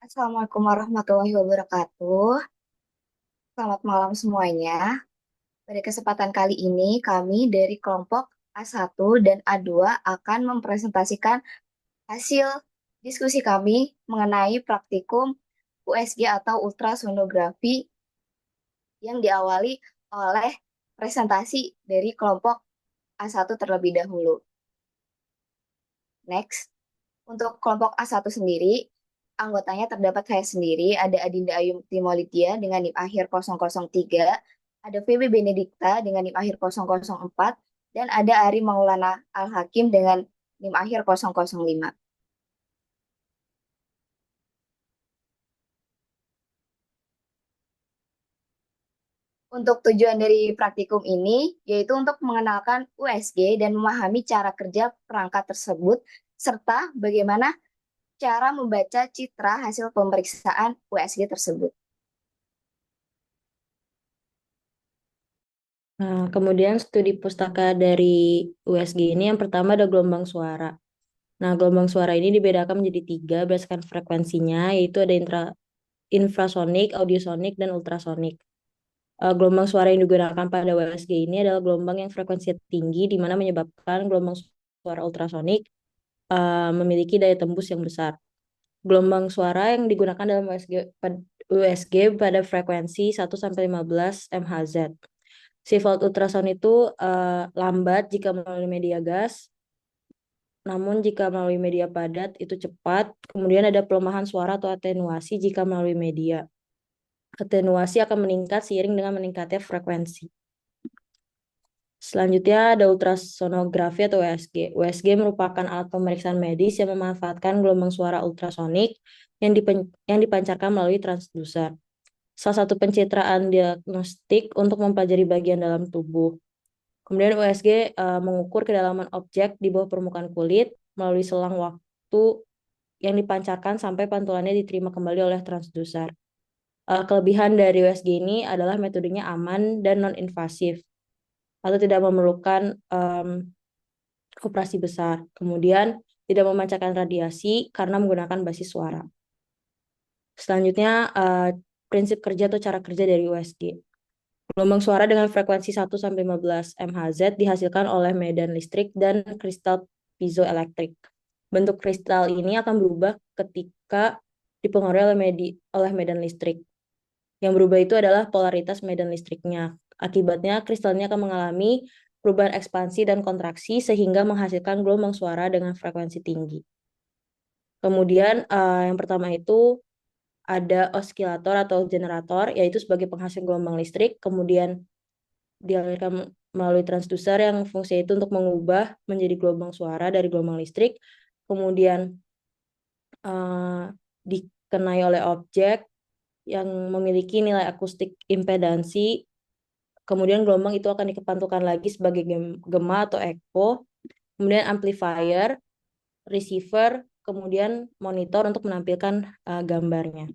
Assalamualaikum warahmatullahi wabarakatuh. Selamat malam semuanya. Pada kesempatan kali ini, kami dari kelompok A1 dan A2 akan mempresentasikan hasil diskusi kami mengenai praktikum USG atau ultrasonografi yang diawali oleh presentasi dari kelompok A1 terlebih dahulu. Next, untuk kelompok A1 sendiri, anggotanya terdapat saya sendiri, ada Adinda Ayu Mukti Maulidya dengan NIM akhir 003, ada VB Benedikta dengan NIM akhir 004, dan ada Ari Maulana Al-Hakim dengan NIM akhir 005. Untuk tujuan dari praktikum ini, yaitu untuk mengenalkan USG dan memahami cara kerja perangkat tersebut, serta bagaimana cara membaca citra hasil pemeriksaan USG tersebut. Nah, kemudian studi pustaka dari USG ini yang pertama ada gelombang suara. Nah, gelombang suara ini dibedakan menjadi tiga berdasarkan frekuensinya, yaitu ada infrasonik, audiosonik, dan ultrasonik. Gelombang suara yang digunakan pada USG ini adalah gelombang yang frekuensinya tinggi, di mana menyebabkan gelombang suara ultrasonik memiliki daya tembus yang besar. Gelombang suara yang digunakan dalam USG pada frekuensi 1-15 MHz. Sifat ultrasound itu lambat jika melalui media gas, namun jika melalui media padat itu cepat. Kemudian ada pelemahan suara atau atenuasi jika melalui media. Atenuasi akan meningkat seiring dengan meningkatnya frekuensi. Selanjutnya ada ultrasonografi atau USG. USG merupakan alat pemeriksaan medis yang memanfaatkan gelombang suara ultrasonik yang dipancarkan melalui transduser. Salah satu pencitraan diagnostik untuk mempelajari bagian dalam tubuh. Kemudian USG mengukur kedalaman objek di bawah permukaan kulit melalui selang waktu yang dipancarkan sampai pantulannya diterima kembali oleh transducer. Kelebihan dari USG ini adalah metodenya aman dan non-invasif atau tidak memerlukan operasi besar. Kemudian tidak memancarkan radiasi karena menggunakan basis suara. Selanjutnya prinsip kerja atau cara kerja dari USG. Gelombang suara dengan frekuensi 1-15 MHz dihasilkan oleh medan listrik dan kristal piezoelektrik. Bentuk kristal ini akan berubah ketika dipengaruhi oleh medan listrik. Yang berubah itu adalah polaritas medan listriknya. Akibatnya kristalnya akan mengalami perubahan ekspansi dan kontraksi sehingga menghasilkan gelombang suara dengan frekuensi tinggi. Kemudian yang pertama itu ada osilator atau generator, yaitu sebagai penghasil gelombang listrik. Kemudian dialirkan melalui transducer yang fungsinya itu untuk mengubah menjadi gelombang suara dari gelombang listrik. Kemudian dikenai oleh objek yang memiliki nilai akustik impedansi. Kemudian gelombang itu akan dikepantulkan lagi sebagai gema atau echo. Kemudian amplifier, receiver, kemudian monitor untuk menampilkan gambarnya.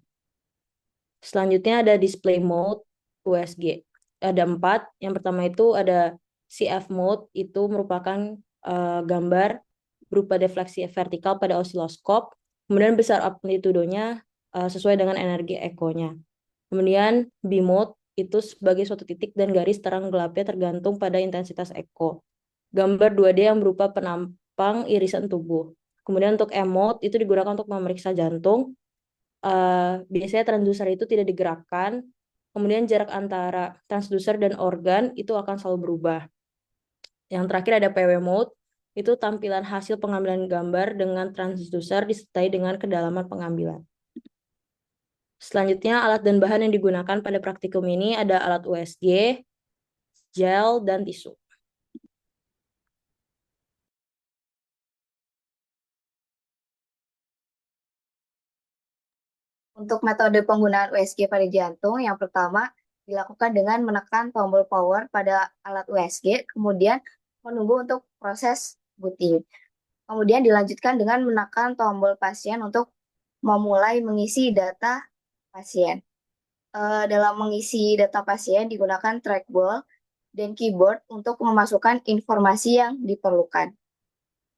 Selanjutnya ada display mode USG. Ada 4. Yang pertama itu ada CF mode, itu merupakan gambar berupa defleksi vertikal pada osiloskop. Kemudian besar amplitudonya sesuai dengan energi ekonya. Kemudian B mode itu sebagai suatu titik dan garis terang gelapnya tergantung pada intensitas eko. Gambar 2D yang berupa penampang irisan tubuh. Kemudian untuk M mode itu digunakan untuk memeriksa jantung. Biasanya transducer itu tidak digerakkan, kemudian jarak antara transducer dan organ itu akan selalu berubah. Yang terakhir ada PW mode, itu tampilan hasil pengambilan gambar dengan transducer disertai dengan kedalaman pengambilan. Selanjutnya alat dan bahan yang digunakan pada praktikum ini ada alat USG, gel, dan tisu. Untuk metode penggunaan USG pada jantung, yang pertama dilakukan dengan menekan tombol power pada alat USG, kemudian menunggu untuk proses booting. Kemudian dilanjutkan dengan menekan tombol pasien untuk memulai mengisi data pasien. Dalam mengisi data pasien digunakan trackball dan keyboard untuk memasukkan informasi yang diperlukan.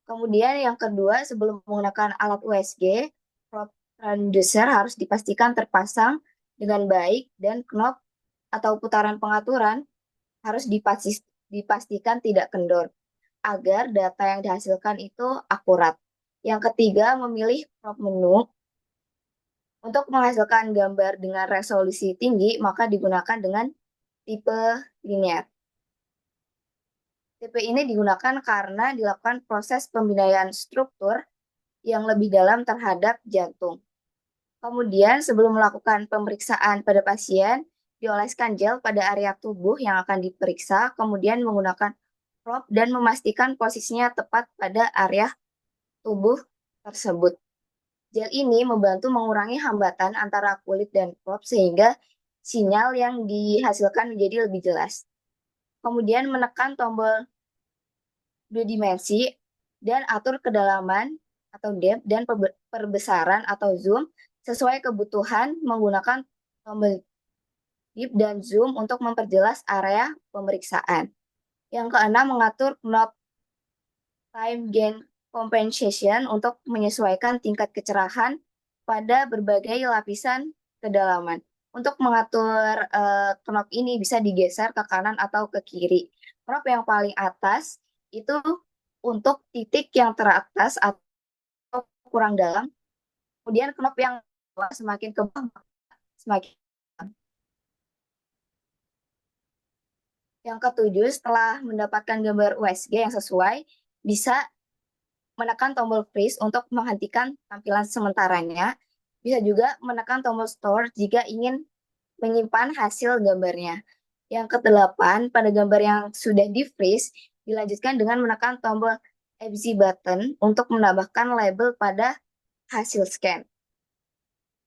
Kemudian yang kedua, sebelum menggunakan alat USG, Transducer harus dipastikan terpasang dengan baik dan knob atau putaran pengaturan harus dipastikan tidak kendor agar data yang dihasilkan itu akurat. Yang ketiga, memilih crop menu. Untuk menghasilkan gambar dengan resolusi tinggi, maka digunakan dengan tipe linear. Tipe ini digunakan karena dilakukan proses pembinaan struktur yang lebih dalam terhadap jantung. Kemudian, sebelum melakukan pemeriksaan pada pasien, dioleskan gel pada area tubuh yang akan diperiksa, kemudian menggunakan prop dan memastikan posisinya tepat pada area tubuh tersebut. Gel ini membantu mengurangi hambatan antara kulit dan prop sehingga sinyal yang dihasilkan menjadi lebih jelas. Kemudian menekan tombol 2 dimensi dan atur kedalaman atau depth dan perbesaran atau zoom sesuai kebutuhan menggunakan tombol dip dan zoom untuk memperjelas area pemeriksaan. Yang keenam, mengatur knob time gain compensation untuk menyesuaikan tingkat kecerahan pada berbagai lapisan kedalaman. Untuk mengatur knob ini bisa digeser ke kanan atau ke kiri. Knob yang paling atas itu untuk titik yang teratas atau kurang dalam. Kemudian knob yang semakin ke bawah semakin. Yang ketujuh, setelah mendapatkan gambar USG yang sesuai, bisa menekan tombol freeze untuk menghentikan tampilan sementaranya. Bisa juga menekan tombol store jika ingin menyimpan hasil gambarnya. Yang kedelapan, pada gambar yang sudah di-freeze, dilanjutkan dengan menekan tombol FZ button untuk menambahkan label pada hasil scan.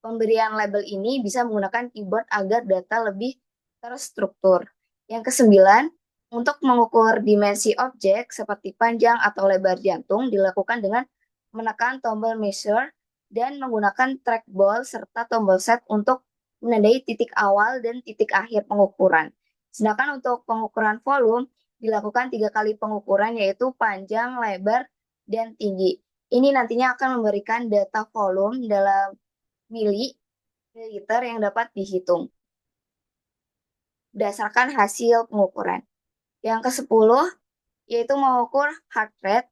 Pemberian label ini bisa menggunakan keyboard agar data lebih terstruktur. Yang kesembilan, untuk mengukur dimensi objek seperti panjang atau lebar jantung dilakukan dengan menekan tombol measure dan menggunakan trackball serta tombol set untuk menandai titik awal dan titik akhir pengukuran. Sedangkan untuk pengukuran volume dilakukan 3 kali pengukuran yaitu panjang, lebar, dan tinggi. Ini nantinya akan memberikan data volume dalam mililiter yang dapat dihitung berdasarkan hasil pengukuran. Yang ke-10 yaitu mengukur heart rate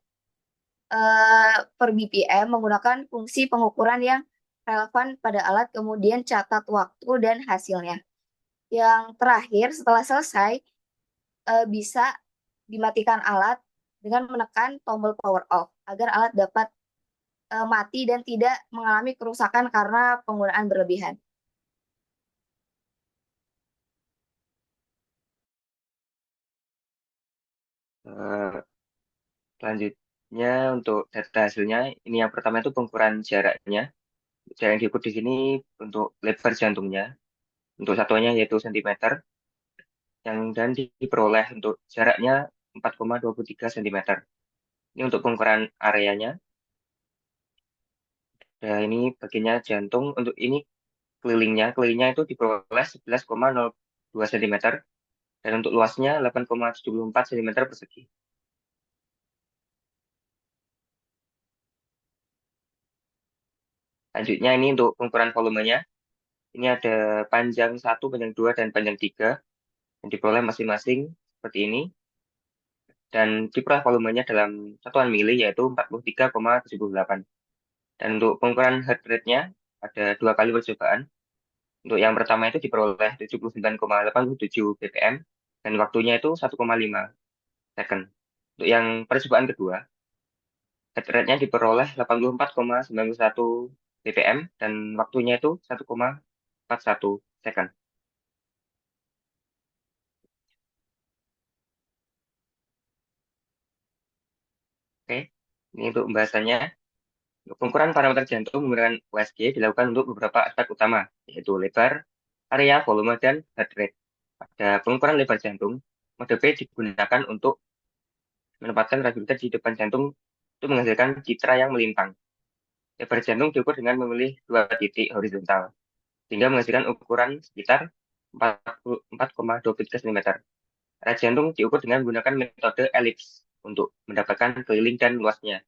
per BPM menggunakan fungsi pengukuran yang relevan pada alat, kemudian catat waktu dan hasilnya. Yang terakhir, setelah selesai, bisa dimatikan alat dengan menekan tombol power off agar alat dapat mati dan tidak mengalami kerusakan karena penggunaan berlebihan. Eh, Selanjutnya untuk data hasilnya, ini yang pertama itu pengukuran jaraknya. Jarak yang diukur di sini untuk lebar jantungnya, untuk satuannya yaitu sentimeter, yang dan diperoleh untuk jaraknya 4,23 cm. Ini untuk pengukuran areanya. Nah, ini bagiannya jantung. Untuk ini kelilingnya itu diperoleh 11,02 cm dan untuk luasnya 8,74 cm persegi. Selanjutnya ini untuk pengukuran volumenya. Ini ada panjang 1, panjang 2, dan panjang 3 yang diperoleh masing-masing seperti ini. Dan diperoleh volumenya dalam satuan mili yaitu 43,78. Dan untuk pengukuran heart rate-nya ada 2 kali percobaan. Untuk yang pertama itu diperoleh 79,87 bpm dan waktunya itu 1,5 second. Untuk yang percobaan kedua, heart rate-nya diperoleh 84,91 bpm dan waktunya itu 1,41 second. Oke, ini untuk pembahasannya. Untuk pengukuran parameter jantung menggunakan USG dilakukan untuk beberapa aspek utama, yaitu lebar, area, volume, dan heart rate. Pada pengukuran lebar jantung, mode P digunakan untuk menempatkan radiologi di depan jantung untuk menghasilkan citra yang melintang. Lebar jantung diukur dengan memilih 2 titik horizontal, sehingga menghasilkan ukuran sekitar 4,23 cm. Area jantung diukur dengan menggunakan metode elips untuk mendapatkan keliling dan luasnya.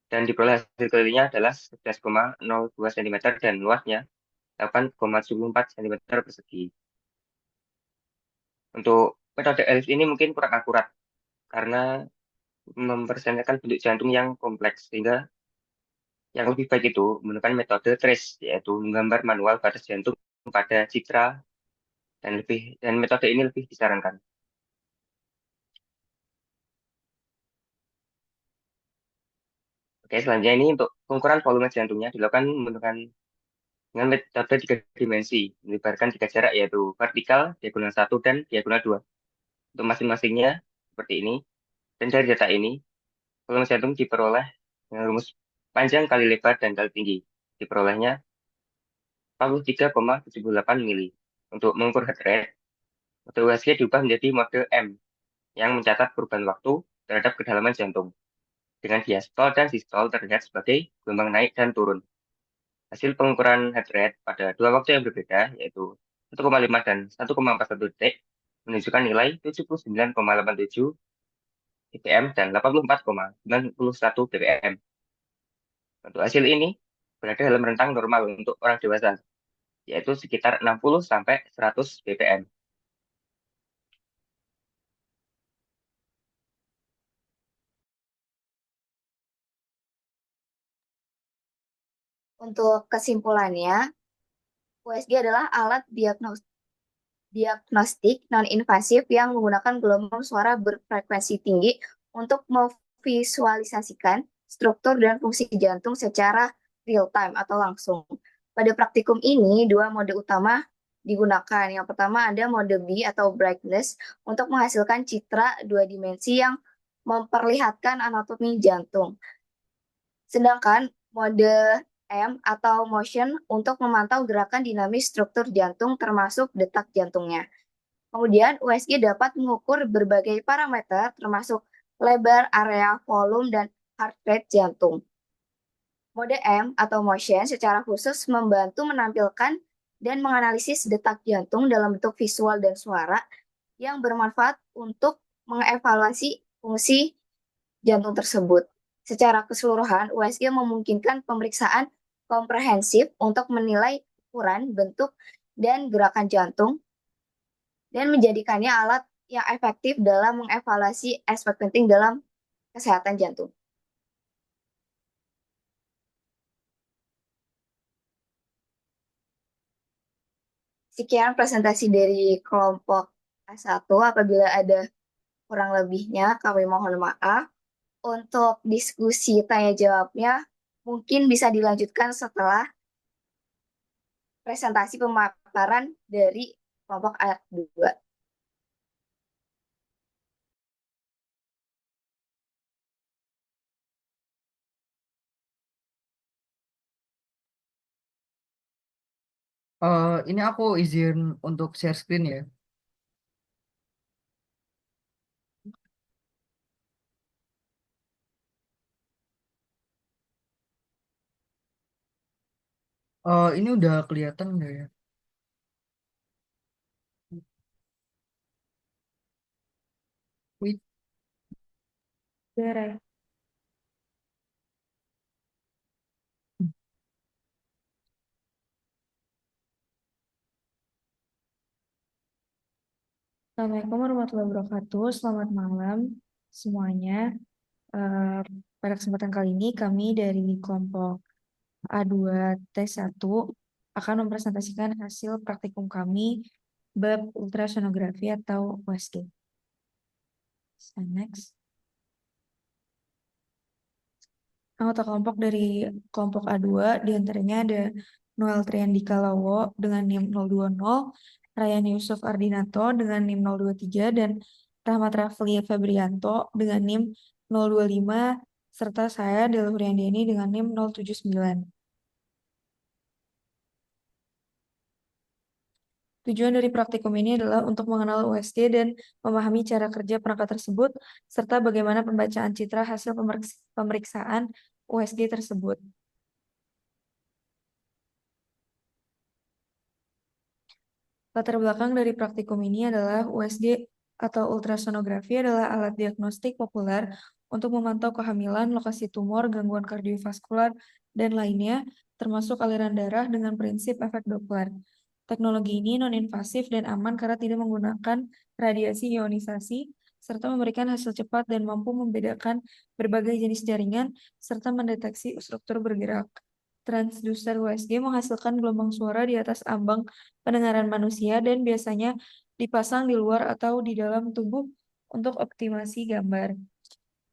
Dan diperoleh hasil kelilingnya adalah 11,02 cm dan luasnya 8,74 cm persegi. Untuk metode ELIF ini mungkin kurang akurat karena mempresentasikan bentuk jantung yang kompleks, sehingga yang lebih baik itu menggunakan metode trace, yaitu menggambar manual batas jantung pada citra, dan metode ini lebih disarankan. Oke, selanjutnya ini untuk pengukuran volume jantungnya dilakukan menggunakan dengan metode 3 dimensi, melibatkan 3 jarak, yaitu vertikal, diagonal 1, dan diagonal 2. Untuk masing-masingnya seperti ini. Dan dari data ini, volume jantung diperoleh dengan rumus panjang kali lebar dan kali tinggi. Diperolehnya 43,78 mili. Untuk mengukur heart rate, mode USG diubah menjadi mode M yang mencatat perubahan waktu terhadap kedalaman jantung, dengan diastol dan sistol terlihat sebagai gelombang naik dan turun. Hasil pengukuran heart rate pada dua waktu yang berbeda, yaitu 1,5 dan 1,41 detik, menunjukkan nilai 79,87 ppm dan 84,91 ppm. Untuk hasil ini berada dalam rentang normal untuk orang dewasa, yaitu sekitar 60 sampai 100 ppm. Untuk kesimpulannya, USG adalah alat diagnostik non-invasif yang menggunakan gelombang suara berfrekuensi tinggi untuk memvisualisasikan struktur dan fungsi jantung secara real-time atau langsung. Pada praktikum ini, dua mode utama digunakan. Yang pertama ada mode B atau brightness untuk menghasilkan citra dua dimensi yang memperlihatkan anatomi jantung. Sedangkan mode M atau motion untuk memantau gerakan dinamis struktur jantung termasuk detak jantungnya. Kemudian USG dapat mengukur berbagai parameter termasuk lebar, area, volume, dan heart rate jantung. Mode M atau motion secara khusus membantu menampilkan dan menganalisis detak jantung dalam bentuk visual dan suara yang bermanfaat untuk mengevaluasi fungsi jantung tersebut. Secara keseluruhan, USG memungkinkan pemeriksaan komprehensif untuk menilai ukuran, bentuk, dan gerakan jantung, dan menjadikannya alat yang efektif dalam mengevaluasi aspek penting dalam kesehatan jantung. Sekian presentasi dari kelompok A1. Apabila ada kurang lebihnya, kami mohon maaf. Untuk diskusi tanya jawabnya mungkin bisa dilanjutkan setelah presentasi pemaparan dari kelompok A2. Ini aku izin untuk share screen ya. Ini udah kelihatan nggak ya? Wih, Beres. Assalamualaikum warahmatullahi wabarakatuh. Selamat malam semuanya. Pada kesempatan kali ini kami dari kelompok A2 T1 akan mempresentasikan hasil praktikum kami bab ultrasonografi atau USG. Next. Anggota kelompok dari kelompok A2 diantaranya ada Noel Triandika Lawo dengan NIM 020, Ryan Yusuf Ardinato dengan NIM 023, dan Rahmat Rafli Febrianto dengan NIM 025, serta saya Dela Huriandeni dengan NIM 079. Tujuan dari praktikum ini adalah untuk mengenal USG dan memahami cara kerja perangkat tersebut, serta bagaimana pembacaan citra hasil pemeriksaan USG tersebut. Latar belakang dari praktikum ini adalah USG atau ultrasonografi adalah alat diagnostik populer untuk memantau kehamilan, lokasi tumor, gangguan kardiovaskular, dan lainnya, termasuk aliran darah dengan prinsip efek Doppler. Teknologi ini non-invasif dan aman karena tidak menggunakan radiasi ionisasi, serta memberikan hasil cepat dan mampu membedakan berbagai jenis jaringan, serta mendeteksi struktur bergerak. Transducer USG menghasilkan gelombang suara di atas ambang pendengaran manusia dan biasanya dipasang di luar atau di dalam tubuh untuk optimasi gambar.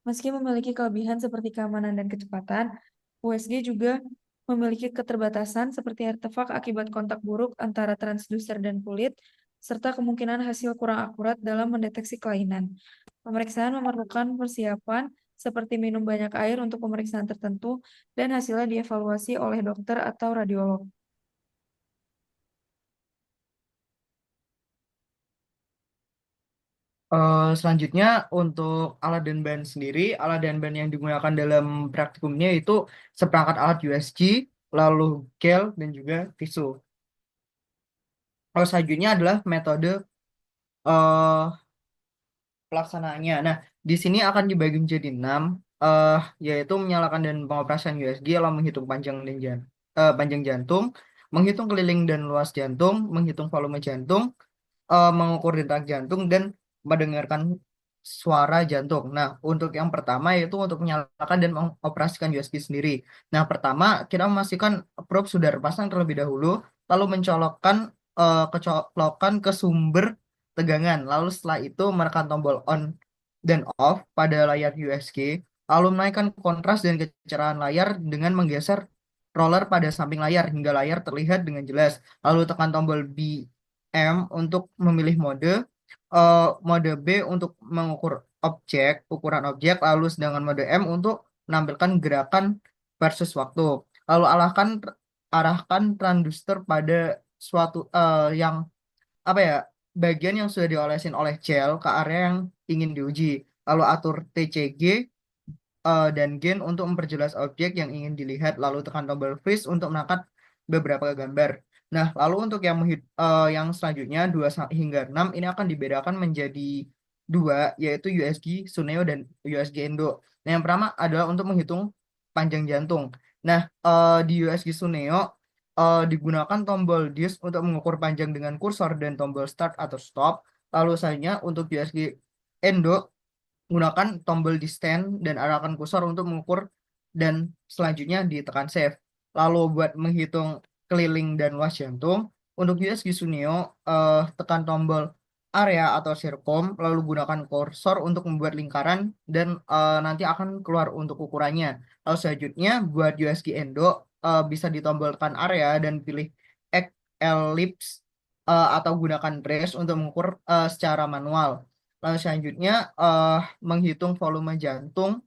Meski memiliki kelebihan seperti keamanan dan kecepatan, USG juga memiliki keterbatasan seperti artefak akibat kontak buruk antara transducer dan kulit, serta kemungkinan hasil kurang akurat dalam mendeteksi kelainan. Pemeriksaan memerlukan persiapan seperti minum banyak air untuk pemeriksaan tertentu dan hasilnya dievaluasi oleh dokter atau radiolog. Selanjutnya untuk alat dan bahan sendiri, alat dan bahan yang digunakan dalam praktikumnya itu seperangkat alat USG, lalu gel dan juga tisu. Selanjutnya adalah metode eh pelaksanaannya. Nah, di sini akan dibagi menjadi 6, eh yaitu menyalakan dan pengoperasian USG, lalu menghitung panjang jantung, menghitung keliling dan luas jantung, menghitung volume jantung, mengukur detak jantung dan mendengarkan suara jantung. Nah, untuk yang pertama yaitu untuk menyalakan dan mengoperasikan USB sendiri. Nah, pertama kita memastikan probe sudah terpasang terlebih dahulu, lalu mencolokkan kecolokan ke sumber tegangan. Lalu setelah itu menekan tombol on dan off pada layar USG, lalu menaikkan kontras dan kecerahan layar dengan menggeser roller pada samping layar hingga layar terlihat dengan jelas. Lalu tekan tombol B M untuk memilih mode, mode B untuk mengukur ukuran objek, lalu sedangkan mode M untuk menampilkan gerakan versus waktu. Lalu arahkan transducer pada suatu yang apa ya bagian yang sudah diolesin oleh gel ke area yang ingin diuji. Lalu atur TCG dan gain untuk memperjelas objek yang ingin dilihat, lalu tekan tombol freeze untuk mengangkat beberapa gambar. Nah, lalu untuk yang selanjutnya 2 hingga 6 ini akan dibedakan menjadi dua, yaitu USG Suneo dan USG Endo. Nah, yang pertama adalah untuk menghitung panjang jantung. Nah, di USG Suneo digunakan tombol disk untuk mengukur panjang dengan kursor dan tombol start atau stop. Lalu selanjutnya untuk USG Endo gunakan tombol di stand dan arahkan kursor untuk mengukur dan selanjutnya ditekan save. Lalu buat menghitung keliling dan luas jantung, untuk USG Suneo tekan tombol area atau circum, lalu gunakan kursor untuk membuat lingkaran dan nanti akan keluar untuk ukurannya. Lalu selanjutnya buat USG Endo bisa ditombolkan area dan pilih ellipse atau gunakan trace untuk mengukur secara manual. Lalu selanjutnya menghitung volume jantung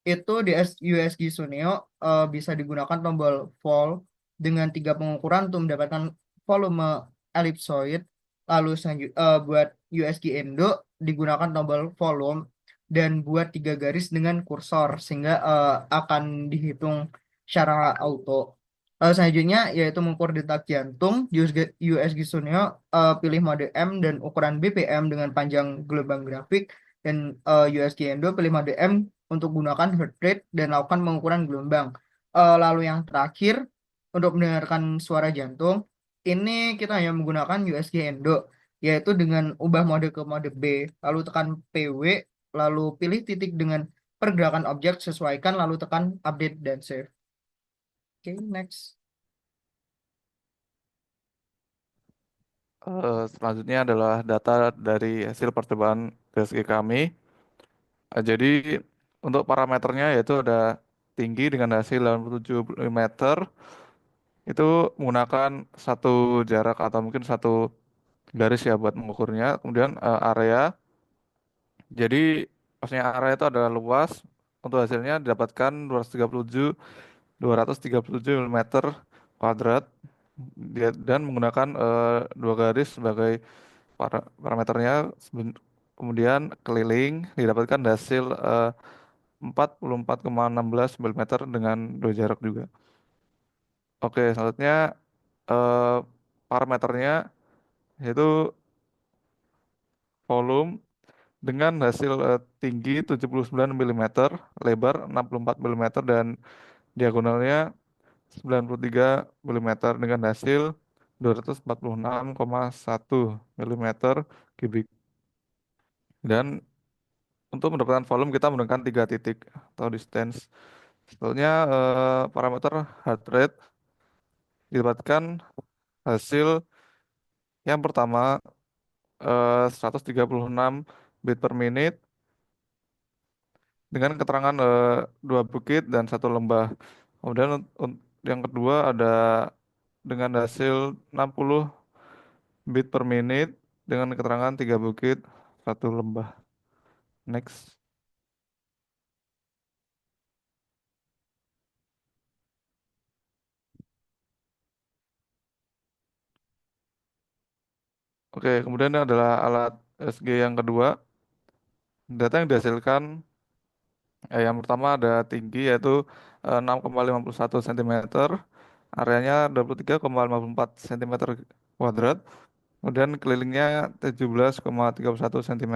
itu di USG Suneo bisa digunakan tombol vol dengan 3 pengukuran untuk mendapatkan volume ellipsoid. Lalu buat USG Endo digunakan tombol volume dan buat 3 garis dengan kursor sehingga akan dihitung secara auto. Lalu selanjutnya yaitu mengukur detak jantung USG Suneo, pilih mode M dan ukuran BPM dengan panjang gelombang grafik, dan USG Endo pilih mode M untuk gunakan heart rate dan lakukan pengukuran gelombang. Lalu yang terakhir untuk mendengarkan suara jantung ini kita hanya menggunakan USG Endo, yaitu dengan ubah mode ke mode B, lalu tekan PW, lalu pilih titik dengan pergerakan objek, sesuaikan, lalu tekan update dan save. Oke, next. Selanjutnya adalah data dari hasil percobaan PSG kami. Jadi untuk parameternya yaitu ada tinggi dengan hasil 87 mm itu menggunakan satu jarak atau mungkin satu garis ya buat mengukurnya. Kemudian area, jadi maksudnya area itu adalah luas. Untuk hasilnya didapatkan 237 mm kuadrat. Dan menggunakan 2 garis sebagai parameternya. Kemudian keliling didapatkan hasil 44,16 mm dengan 2 jarak juga. Oke, selanjutnya eh, parameternya yaitu volume. dengan hasil tinggi 79 mm, lebar 64 mm, dan diagonalnya 93 mm dengan hasil 246,1 mm kubik. Dan untuk mendapatkan volume kita menggunakan 3 titik atau distance. Setelahnya parameter heart rate didapatkan hasil yang pertama 136 beat per menit dengan keterangan 2 bukit dan 1 lembah. Kemudian yang kedua ada dengan hasil 60 beat per menit dengan keterangan 3 bukit, 1 lembah. Next. Oke, kemudian ini adalah alat SG yang kedua. Data yang dihasilkan yang pertama ada tinggi yaitu 6,51 cm, areanya 23,54 cm kuadrat, kemudian kelilingnya 17,31 cm.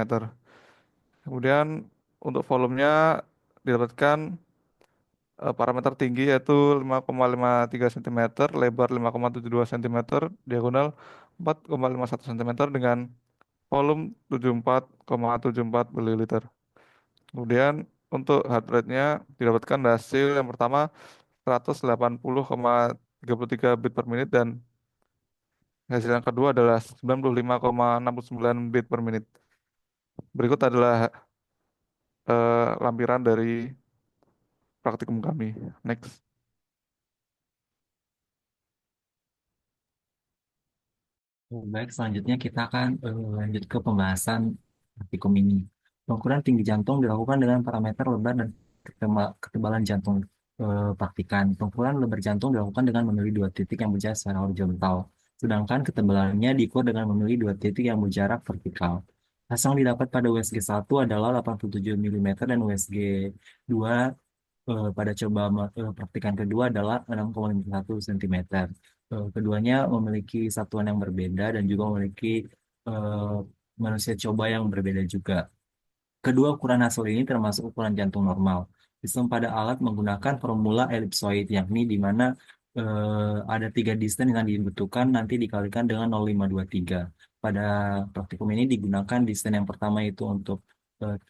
Kemudian untuk volumenya didapatkan parameter tinggi yaitu 5,53 cm, lebar 5,72 cm, diagonal 4,51 cm dengan volume 74,74 ml. Kemudian untuk heart rate-nya didapatkan hasil yang pertama 180,33 beat per menit dan hasil yang kedua adalah 95,69 beat per menit. Berikut adalah lampiran dari praktikum kami. Next. Baik, selanjutnya kita akan lanjut ke pembahasan praktikum ini. Pengukuran tinggi jantung dilakukan dengan parameter lebar dan ketebalan jantung praktikan. Pengukuran lebar jantung dilakukan dengan memilih 2 titik yang berjarak secara horizontal, sedangkan ketebalannya diukur dengan memilih 2 titik yang berjarak vertikal. Hasil yang didapat pada USG 1 adalah 87 mm dan USG 2 pada praktikan kedua adalah 6,51 cm. Keduanya memiliki satuan yang berbeda dan juga memiliki eh, manusia coba yang berbeda juga. Kedua ukuran hasil ini termasuk ukuran jantung normal. Sistem pada alat menggunakan formula elipsoid, yakni di mana ada 3 distance yang dibutuhkan nanti dikalikan dengan 0,523. Pada praktikum ini digunakan distance yang pertama itu untuk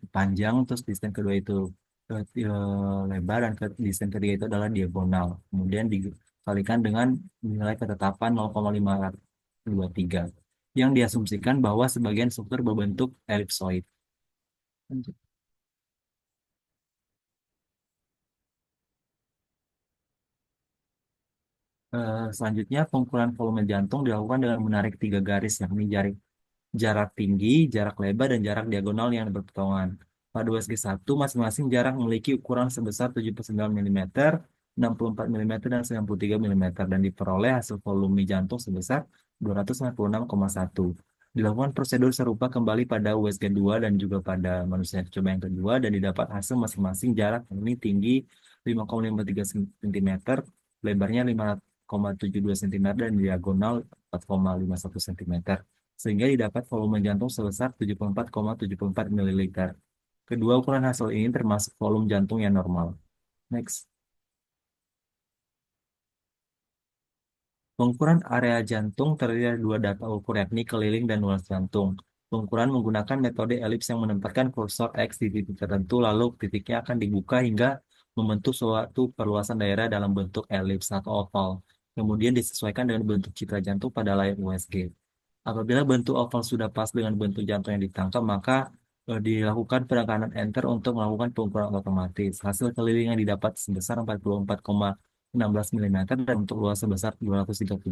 panjang, terus distance kedua itu lebar, dan distance ketiga itu adalah diagonal. Kemudian dikalikan dengan nilai ketetapan 0,523 yang diasumsikan bahwa sebagian struktur berbentuk elipsoid. Lanjut. Selanjutnya, pengukuran volume jantung dilakukan dengan menarik 3 garis, yakni jarak tinggi, jarak lebar, dan jarak diagonal yang berpotongan. Pada USG 1, masing-masing jarak memiliki ukuran sebesar 79 mm, 64 mm, dan 93 mm, dan diperoleh hasil volume jantung sebesar 296,1. Dilakukan prosedur serupa kembali pada USG 2 dan juga pada manusia coba yang kedua, dan didapat hasil masing-masing jarak ini tinggi 5,53 cm, lebarnya 5,72 cm, dan diagonal 4,51 cm, sehingga didapat volume jantung sebesar 74,74 ml. Kedua ukuran hasil ini termasuk volume jantung yang normal. Next. Pengukuran area jantung terdiri dari 2 data ukur, yakni keliling dan luas jantung. Pengukuran menggunakan metode elips yang menempatkan kursor X di titik tertentu, lalu titiknya akan dibuka hingga membentuk suatu perluasan daerah dalam bentuk elips atau oval. Kemudian disesuaikan dengan bentuk citra jantung pada layar USG. Apabila bentuk oval sudah pas dengan bentuk jantung yang ditangkap, maka dilakukan penekanan enter untuk melakukan pengukuran otomatis. Hasil keliling yang didapat sebesar 44,16 mm dan untuk luas sebesar 237.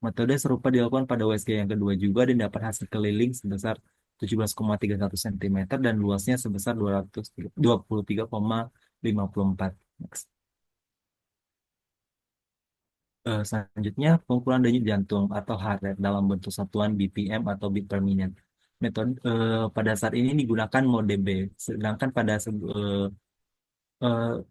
Metode serupa dilakukan pada USG yang kedua juga dan dapat hasil keliling sebesar 17,31 cm dan luasnya sebesar 223,54. Next. Selanjutnya, pengukuran denyut jantung atau heart rate dalam bentuk satuan BPM atau beat per minute. Metode pada saat ini digunakan mode B, sedangkan pada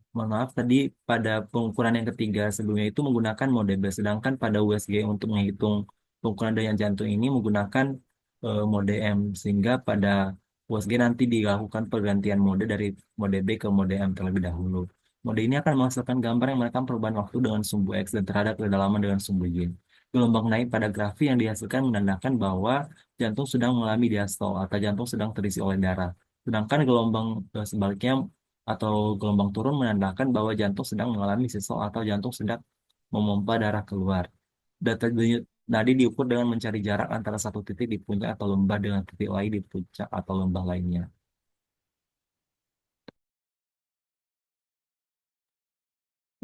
mohon maaf tadi pada pengukuran yang ketiga sebelumnya itu menggunakan mode B, sedangkan pada USG untuk menghitung pengukuran denyut jantung ini menggunakan mode M, sehingga pada USG nanti dilakukan pergantian mode dari mode B ke mode M terlebih dahulu. Mode ini akan menghasilkan gambar yang merekam perubahan waktu dengan sumbu X dan terhadap kedalaman dengan sumbu Y. Gelombang naik pada grafik yang dihasilkan menandakan bahwa jantung sedang mengalami diastol atau jantung sedang terisi oleh darah. Sedangkan gelombang sebaliknya atau gelombang turun menandakan bahwa jantung sedang mengalami sistol atau jantung sedang memompa darah keluar. Data nadi diukur dengan mencari jarak antara satu titik di puncak atau lembah dengan titik lain di puncak atau lembah lainnya.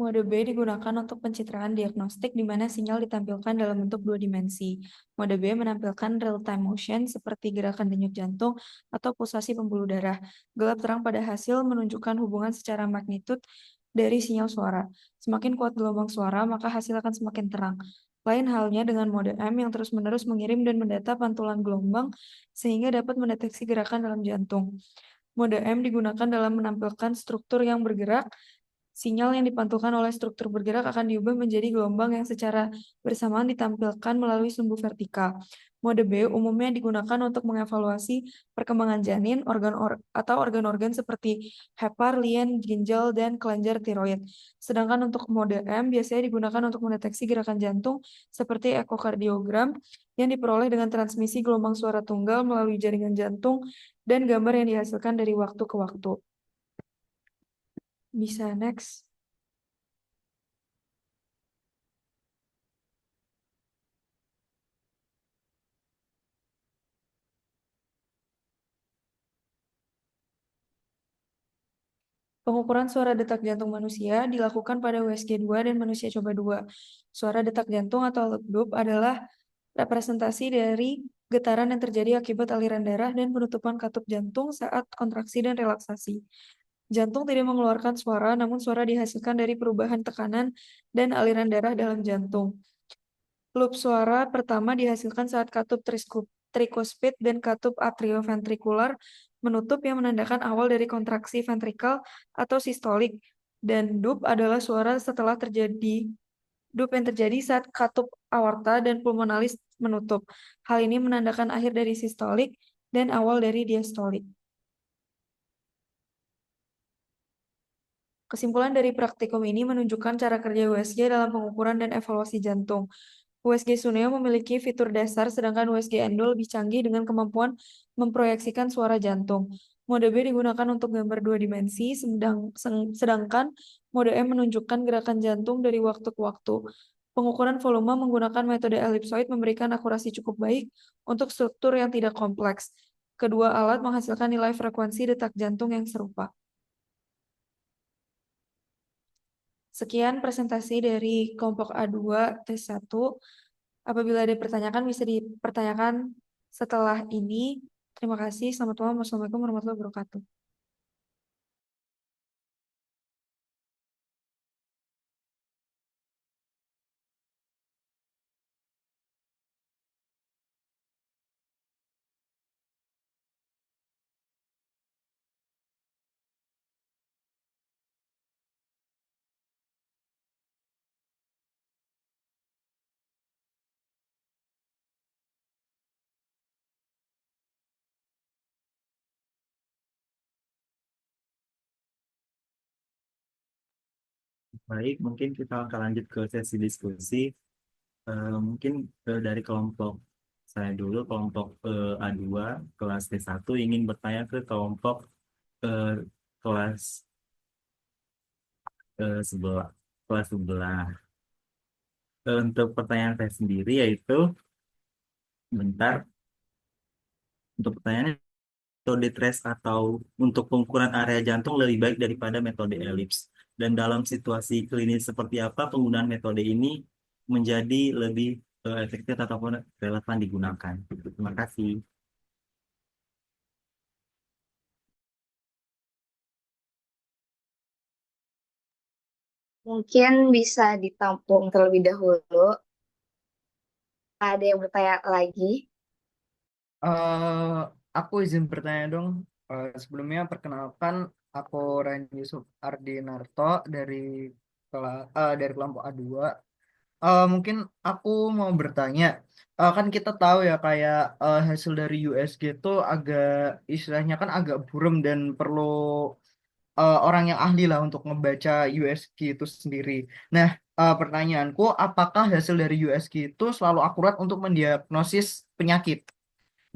Mode B digunakan untuk pencitraan diagnostik di mana sinyal ditampilkan dalam bentuk dua dimensi. Mode B menampilkan real-time motion seperti gerakan denyut jantung atau pulsasi pembuluh darah. Gelap terang pada hasil menunjukkan hubungan secara magnitud dari sinyal suara. Semakin kuat gelombang suara, maka hasil akan semakin terang. Lain halnya dengan mode M yang terus-menerus mengirim dan mendata pantulan gelombang sehingga dapat mendeteksi gerakan dalam jantung. Mode M digunakan dalam menampilkan struktur yang bergerak. Sinyal yang dipantulkan oleh struktur bergerak akan diubah menjadi gelombang yang secara bersamaan ditampilkan melalui sumbu vertikal. Mode B umumnya digunakan untuk mengevaluasi perkembangan janin, atau organ-organ seperti hepar, lien, ginjal, dan kelenjar tiroid. Sedangkan untuk mode M biasanya digunakan untuk mendeteksi gerakan jantung seperti ekokardiogram yang diperoleh dengan transmisi gelombang suara tunggal melalui jaringan jantung dan gambar yang dihasilkan dari waktu ke waktu. Bisa next. Pengukuran suara detak jantung manusia dilakukan pada USG 2 dan manusia coba 2. Suara detak jantung atau legdup adalah representasi dari getaran yang terjadi akibat aliran darah dan penutupan katup jantung saat kontraksi dan relaksasi. Jantung tidak mengeluarkan suara, namun suara dihasilkan dari perubahan tekanan dan aliran darah dalam jantung. Loop suara pertama dihasilkan saat katup trikospid dan katup atrioventrikular menutup yang menandakan awal dari kontraksi ventrikal atau sistolik, dan dup adalah suara setelah terjadi dup yang terjadi saat katup aorta dan pulmonalis menutup. Hal ini menandakan akhir dari sistolik dan awal dari diastolik. Kesimpulan dari praktikum ini menunjukkan cara kerja USG dalam pengukuran dan evaluasi jantung. USG Suneo memiliki fitur dasar, sedangkan USG Endo lebih canggih dengan kemampuan memproyeksikan suara jantung. Mode B digunakan untuk gambar dua dimensi, sedangkan mode M menunjukkan gerakan jantung dari waktu ke waktu. Pengukuran volume menggunakan metode ellipsoid memberikan akurasi cukup baik untuk struktur yang tidak kompleks. Kedua alat menghasilkan nilai frekuensi detak jantung yang serupa. Sekian presentasi dari kelompok A2 tes 1. Apabila ada pertanyaan bisa dipertanyakan setelah ini. Terima kasih. Selamat malam. Wassalamualaikum warahmatullahi wabarakatuh. Baik, mungkin kita akan lanjut ke sesi diskusi. Mungkin dari kelompok saya dulu, kelompok A2, kelas T1 ingin bertanya ke kelompok kelas sebelah. Untuk pertanyaan saya sendiri yaitu, bentar, untuk pertanyaannya, metode trace atau untuk pengukuran area jantung lebih baik daripada metode elips. Dan dalam situasi klinis seperti apa penggunaan metode ini menjadi lebih efektif ataupun relevan digunakan. Terima kasih. Mungkin bisa ditampung terlebih dahulu. Ada yang bertanya lagi? Aku izin bertanya dong. Sebelumnya perkenalkan, aku Ren Yusuf Ardinarto dari kelompok A2. Mungkin aku mau bertanya, kan kita tahu ya kayak hasil dari USG itu agak istilahnya kan agak buram dan perlu orang yang ahli lah untuk ngebaca USG itu sendiri. Nah, pertanyaanku, apakah hasil dari USG itu selalu akurat untuk mendiagnosis penyakit?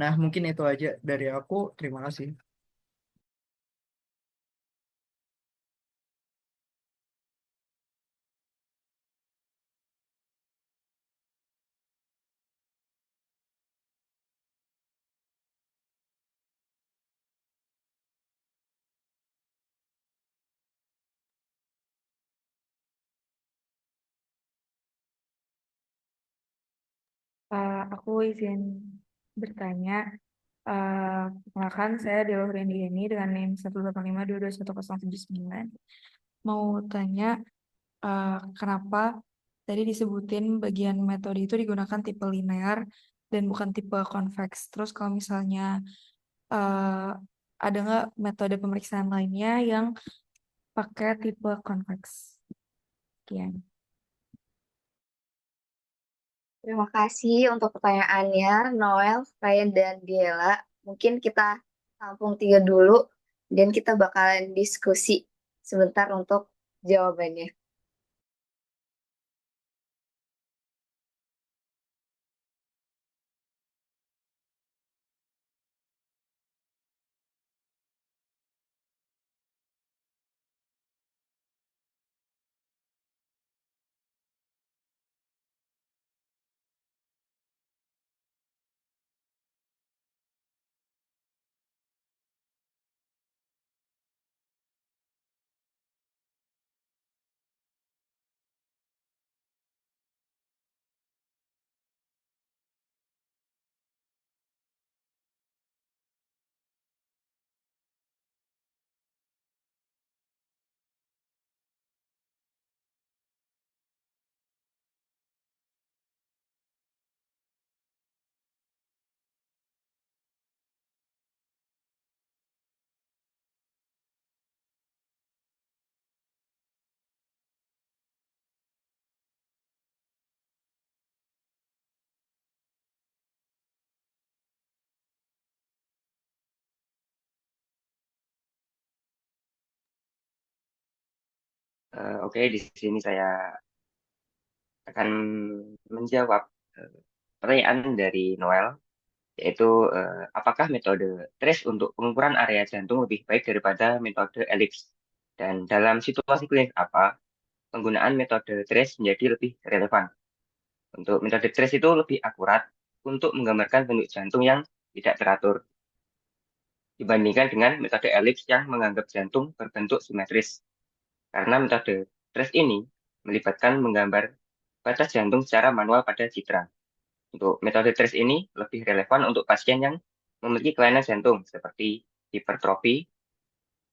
Nah, mungkin itu aja dari aku. Terima kasih. Aku izin bertanya. Perkenalkan, saya Dela Huriandiani dengan NIM 185221079. Mau tanya, kenapa tadi disebutin bagian metode itu digunakan tipe linear dan bukan tipe convex. Terus kalau misalnya eh, ada nggak metode pemeriksaan lainnya yang pakai tipe convex? Sekian. Terima kasih untuk pertanyaannya, Noel, Ryan, dan Diela. Mungkin kita tampung tiga dulu, dan kita bakalan diskusi sebentar untuk jawabannya. Oke, di sini saya akan menjawab eh, pertanyaan dari Noel, yaitu apakah metode trace untuk pengukuran area jantung lebih baik daripada metode elips? Dan dalam situasi klinis apa penggunaan metode trace menjadi lebih relevan? Untuk metode trace itu lebih akurat untuk menggambarkan bentuk jantung yang tidak teratur dibandingkan dengan metode elips yang menganggap jantung berbentuk simetris. Karena metode trace ini melibatkan menggambar batas jantung secara manual pada citra. Untuk metode trace ini lebih relevan untuk pasien yang memiliki kelainan jantung seperti hipertrofi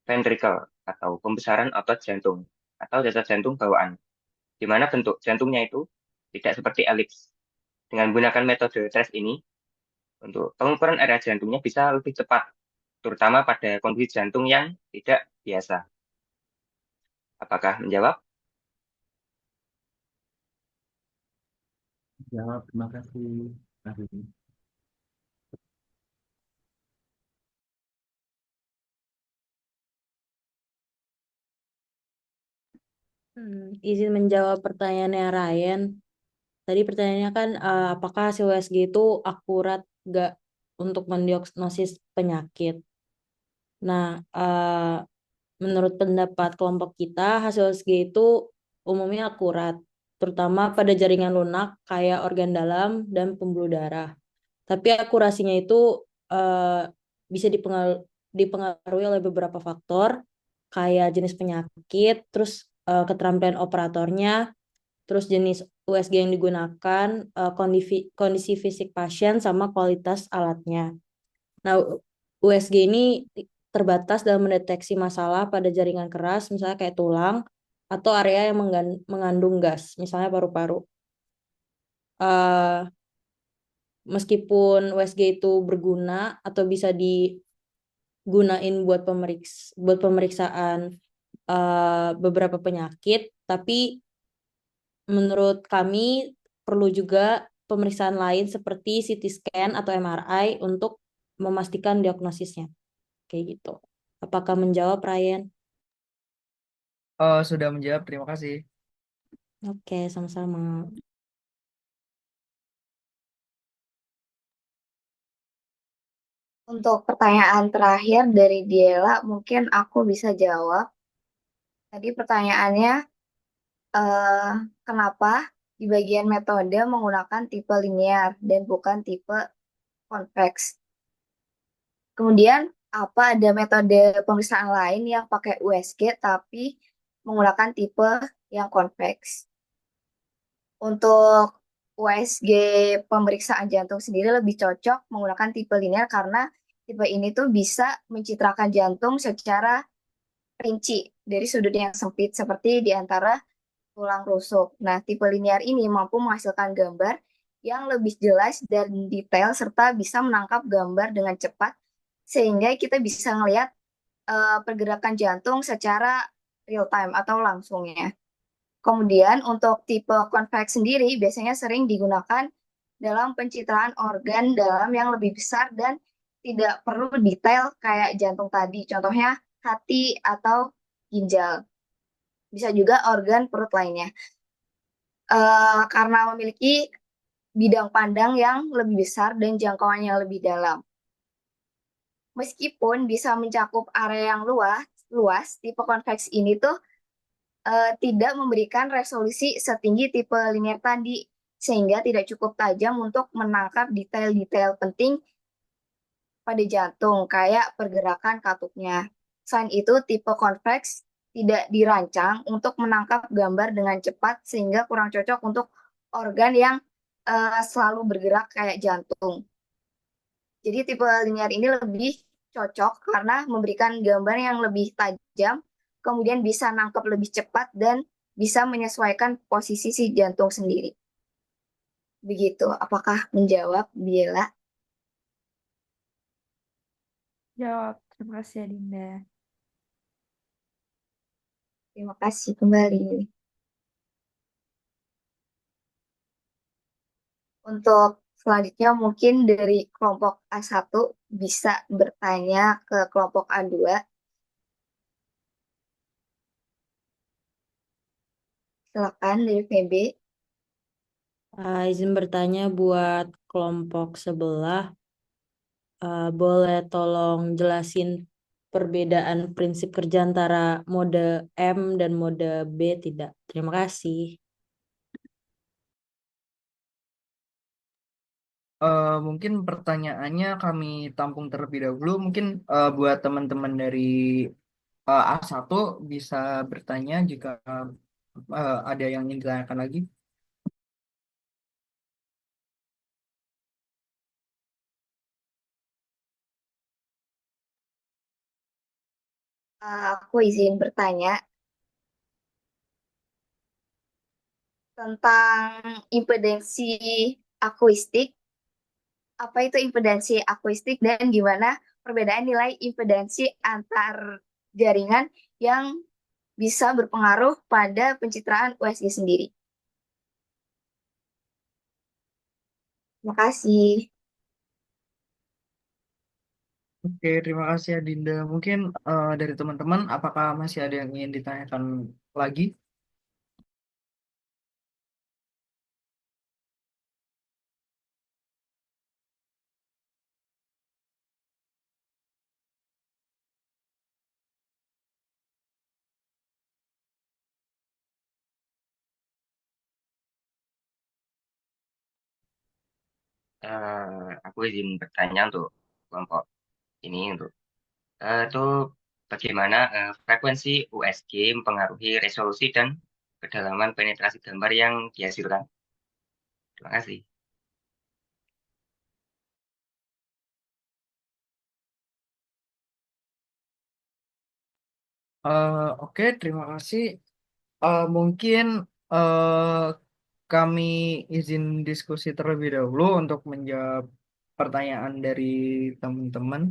ventricle atau pembesaran otot jantung atau cacat jantung bawaan, di mana bentuk jantungnya itu tidak seperti elips. Dengan menggunakan metode trace ini, untuk pengukuran area jantungnya bisa lebih cepat, terutama pada kondisi jantung yang tidak biasa. Apakah menjawab? Jawab, terima kasih. Terima kasih. Izin menjawab pertanyaannya Ryan. Tadi pertanyaannya kan apakah hasil USG itu akurat nggak untuk mendiagnosis penyakit? Nah, menurut pendapat kelompok kita, hasil USG itu umumnya akurat, terutama pada jaringan lunak kayak organ dalam dan pembuluh darah. Tapi akurasinya itu bisa dipengaruhi oleh beberapa faktor, kayak jenis penyakit, terus keterampilan operatornya, terus jenis USG yang digunakan, kondisi fisik pasien, sama kualitas alatnya. Nah, USG ini terbatas dalam mendeteksi masalah pada jaringan keras, misalnya kayak tulang, atau area yang mengandung gas, misalnya paru-paru. Eh, Meskipun USG itu berguna atau bisa digunain buat pemeriksaan beberapa penyakit, tapi menurut kami perlu juga pemeriksaan lain seperti CT scan atau MRI untuk memastikan diagnosisnya. Kayak gitu. Apakah menjawab, Ryan? Sudah menjawab, terima kasih. Oke, sama-sama. Untuk pertanyaan terakhir dari Diela, mungkin aku bisa jawab. Tadi pertanyaannya, kenapa di bagian metode menggunakan tipe linear dan bukan tipe convex? Kemudian, apa ada metode pemeriksaan lain yang pakai USG tapi menggunakan tipe yang convex? Untuk USG pemeriksaan jantung sendiri lebih cocok menggunakan tipe linear karena tipe ini tuh bisa mencitrakan jantung secara rinci dari sudut yang sempit seperti di antara tulang rusuk. Nah, tipe linear ini mampu menghasilkan gambar yang lebih jelas dan detail serta bisa menangkap gambar dengan cepat sehingga kita bisa melihat pergerakan jantung secara real time atau langsungnya. Kemudian untuk tipe convex sendiri biasanya sering digunakan dalam pencitraan organ dalam yang lebih besar dan tidak perlu detail kayak jantung tadi. Contohnya hati atau ginjal. Bisa juga organ perut lainnya. Karena memiliki bidang pandang yang lebih besar dan jangkauannya lebih dalam. Meskipun bisa mencakup area yang luas, tipe convex ini tuh tidak memberikan resolusi setinggi tipe linear tadi, sehingga tidak cukup tajam untuk menangkap detail-detail penting pada jantung, kayak pergerakan katupnya. Selain itu, tipe convex tidak dirancang untuk menangkap gambar dengan cepat, sehingga kurang cocok untuk organ yang selalu bergerak kayak jantung. Jadi tipe linear ini lebih cocok karena memberikan gambar yang lebih tajam, kemudian bisa nangkep lebih cepat dan bisa menyesuaikan posisi si jantung sendiri. Begitu, apakah menjawab, Biela? Jawab. Terima kasih ya, Dinda. Terima kasih kembali. Untuk selanjutnya mungkin dari kelompok A1 bisa bertanya ke kelompok A2. Silakan dari VB. Izin bertanya buat kelompok sebelah. Boleh tolong jelasin perbedaan prinsip kerja antara mode M dan mode B tidak? Terima kasih. Mungkin pertanyaannya kami tampung terlebih dahulu. Mungkin buat teman-teman dari A1 bisa bertanya jika ada yang ingin ditanyakan lagi. Aku izin bertanya tentang impedansi akuistik. Apa itu impedansi akuistik dan gimana perbedaan nilai impedansi antar jaringan yang bisa berpengaruh pada pencitraan USG sendiri? Terima kasih. Oke, terima kasih Adinda. Mungkin dari teman-teman, apakah masih ada yang ingin ditanyakan lagi? Aku izin bertanya untuk kelompok ini untuk itu bagaimana frekuensi USG mempengaruhi resolusi dan kedalaman penetrasi gambar yang dihasilkan. Terima kasih. Oke, terima kasih. Mungkin eh, kami izin diskusi terlebih dahulu untuk menjawab pertanyaan dari teman-teman.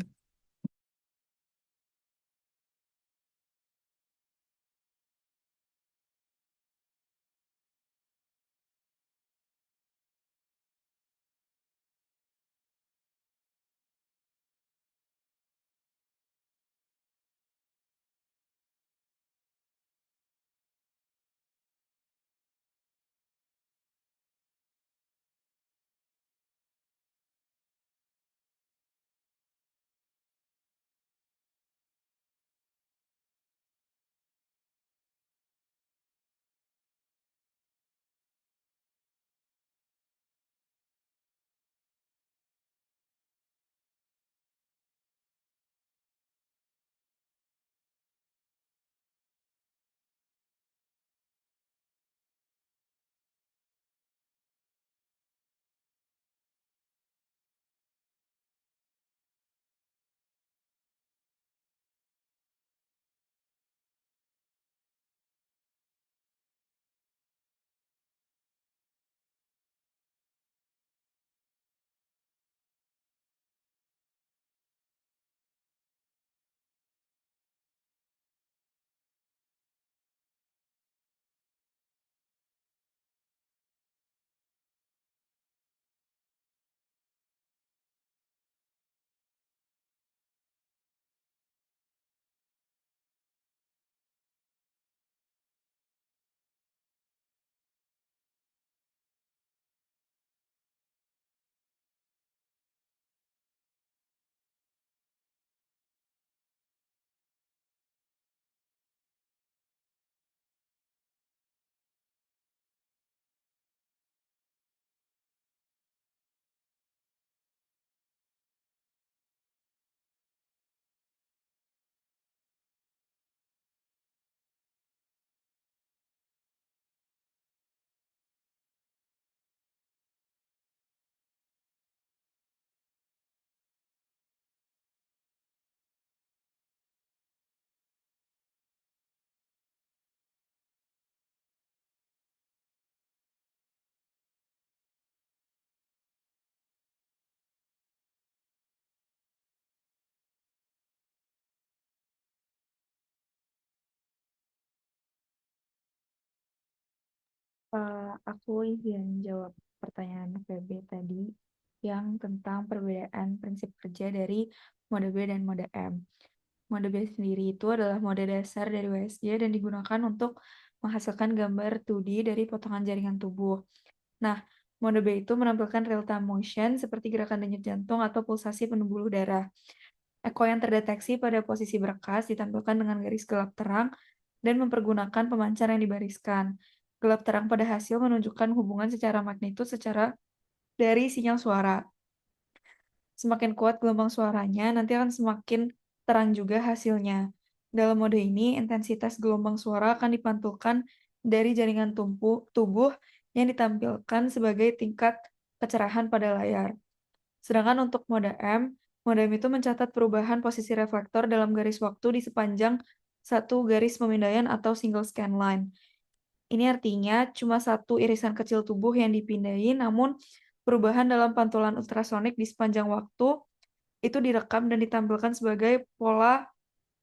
Aku izin jawab pertanyaan PB tadi yang tentang perbedaan prinsip kerja dari mode B dan mode M. Mode B sendiri itu adalah mode dasar dari USG dan digunakan untuk menghasilkan gambar 2D dari potongan jaringan tubuh. Nah, mode B itu menampilkan real-time motion seperti gerakan denyut jantung atau pulsasi pembuluh darah. Eko yang terdeteksi pada posisi berkas ditampilkan dengan garis gelap terang dan mempergunakan pemancar yang dibariskan. Gelap terang pada hasil menunjukkan hubungan secara magnitud dari sinyal suara. Semakin kuat gelombang suaranya, nanti akan semakin terang juga hasilnya. Dalam mode ini, intensitas gelombang suara akan dipantulkan dari jaringan tubuh yang ditampilkan sebagai tingkat kecerahan pada layar. Sedangkan untuk mode M itu mencatat perubahan posisi reflektor dalam garis waktu di sepanjang satu garis pemindaian atau single scan line. Ini artinya cuma satu irisan kecil tubuh yang dipindahin, namun perubahan dalam pantulan ultrasonik di sepanjang waktu itu direkam dan ditampilkan sebagai pola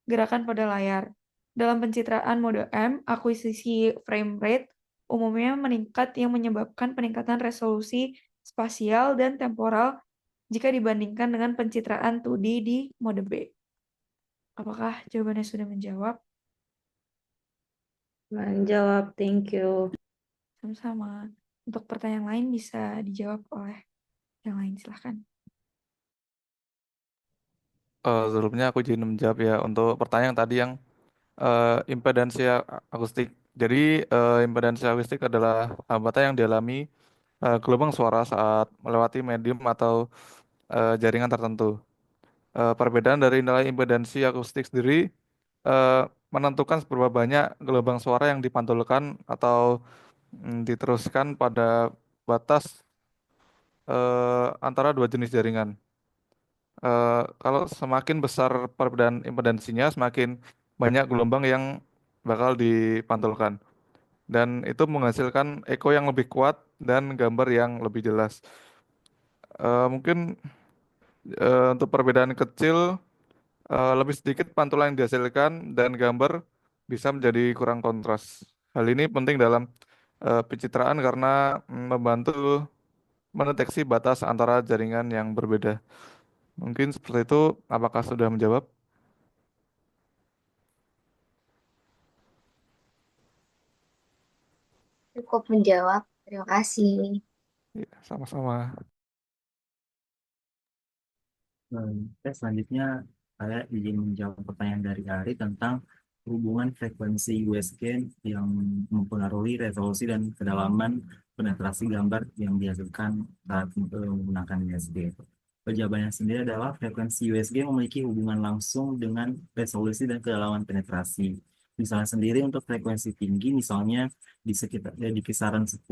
gerakan pada layar. Dalam pencitraan mode M, akuisisi frame rate umumnya meningkat yang menyebabkan peningkatan resolusi spasial dan temporal jika dibandingkan dengan pencitraan 2D di mode B. Apakah jawabannya sudah menjawab? Menjawab, thank you. Sama-sama. Untuk pertanyaan lain bisa dijawab oleh yang lain, silahkan. Sebelumnya aku izin menjawab ya untuk pertanyaan tadi yang impedansi akustik. Jadi impedansi akustik adalah hambatan yang dialami gelombang suara saat melewati medium atau jaringan tertentu. Perbedaan dari nilai impedansi akustik sendiri eh, menentukan seberapa banyak gelombang suara yang dipantulkan atau diteruskan pada batas antara dua jenis jaringan. Kalau semakin besar perbedaan impedansinya, semakin banyak gelombang yang bakal dipantulkan. Dan itu menghasilkan eko yang lebih kuat dan gambar yang lebih jelas. Mungkin untuk perbedaan kecil, lebih sedikit pantulan yang dihasilkan dan gambar bisa menjadi kurang kontras. Hal ini penting dalam pencitraan karena membantu mendeteksi batas antara jaringan yang berbeda. Mungkin seperti itu. Apakah sudah menjawab? Cukup menjawab. Terima kasih. Ya, sama-sama. Selanjutnya saya izin menjawab pertanyaan dari Ari tentang hubungan frekuensi USG yang mempengaruhi resolusi dan kedalaman penetrasi gambar yang dihasilkan saat menggunakan USG. Jawabannya sendiri adalah frekuensi USG memiliki hubungan langsung dengan resolusi dan kedalaman penetrasi. Misalnya sendiri untuk frekuensi tinggi, misalnya di kisaran 10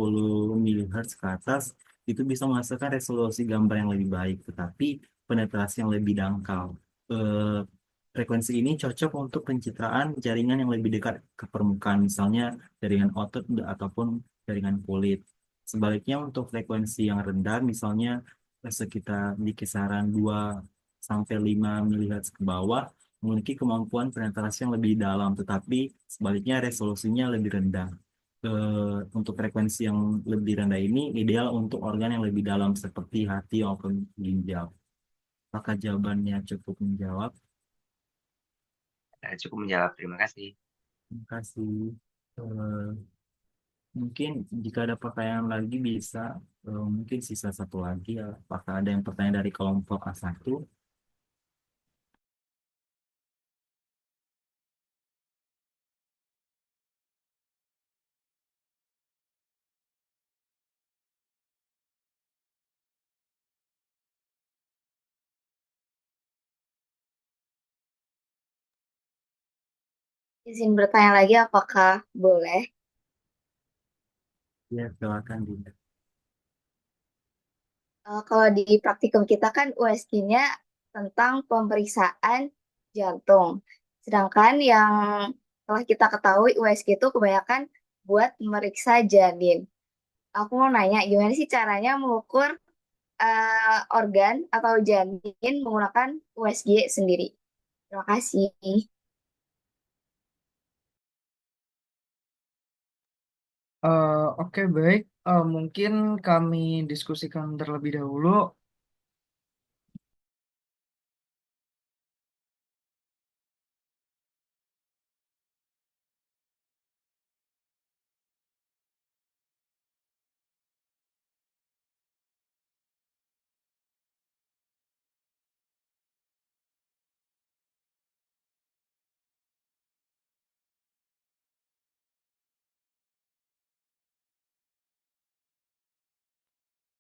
mHz ke atas, itu bisa menghasilkan resolusi gambar yang lebih baik. Tetapi penetrasi yang lebih dangkal. Eh, Frekuensi ini cocok untuk pencitraan jaringan yang lebih dekat ke permukaan, misalnya jaringan otot ataupun jaringan kulit. Sebaliknya untuk frekuensi yang rendah, misalnya sekitar di kisaran 2 sampai 5 mHz ke bawah, memiliki kemampuan penetrasi yang lebih dalam, tetapi sebaliknya resolusinya lebih rendah. Untuk frekuensi yang lebih rendah ini ideal untuk organ yang lebih dalam seperti hati maupun ginjal. Apakah jawabannya cukup menjawab? Cukup menjawab. Terima kasih. Terima kasih. Eh, Mungkin jika ada pertanyaan lagi bisa, mungkin sisa satu lagi ya. Apakah ada yang pertanyaan dari kelompok A1? Izin bertanya lagi, apakah boleh? Ya, silakan Dinda. Kalau di praktikum kita kan USG-nya tentang pemeriksaan jantung. Sedangkan yang telah kita ketahui USG itu kebanyakan buat memeriksa janin. Aku mau nanya, gimana sih caranya mengukur organ atau janin menggunakan USG sendiri? Terima kasih. Oke, baik. Mungkin kami diskusikan terlebih dahulu.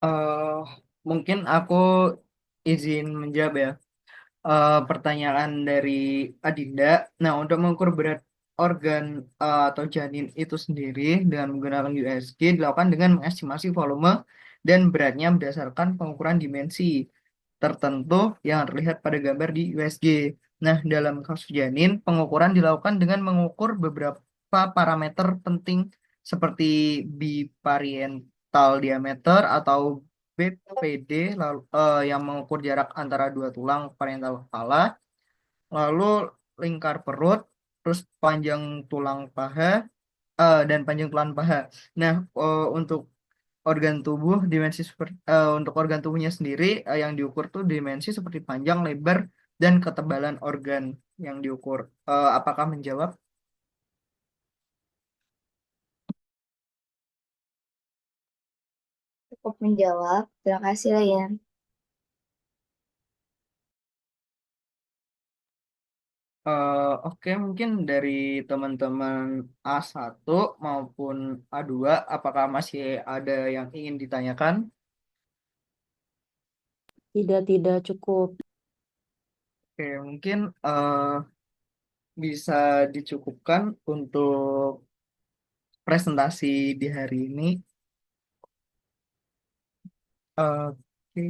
Eh, Mungkin aku izin menjawab ya. Pertanyaan dari Adinda. Nah, untuk mengukur berat organ atau janin itu sendiri dengan menggunakan USG dilakukan dengan mengestimasi volume dan beratnya berdasarkan pengukuran dimensi tertentu yang terlihat pada gambar di USG. Nah, dalam kasus janin, pengukuran dilakukan dengan mengukur beberapa parameter penting seperti bipariental diameter atau BPD, lalu yang mengukur jarak antara dua tulang pariental kepala, lalu lingkar perut, terus panjang tulang paha dan panjang tulang paha. Nah, untuk organ tubuh untuk organ tubuhnya sendiri yang diukur tuh dimensi seperti panjang, lebar, dan ketebalan organ yang diukur. Apakah menjawab? Cukup menjawab. Terima kasih, Ryan. Oke, mungkin dari teman-teman A1 maupun A2, apakah masih ada yang ingin ditanyakan? Tidak cukup. Oke, mungkin bisa dicukupkan untuk presentasi di hari ini. Oke.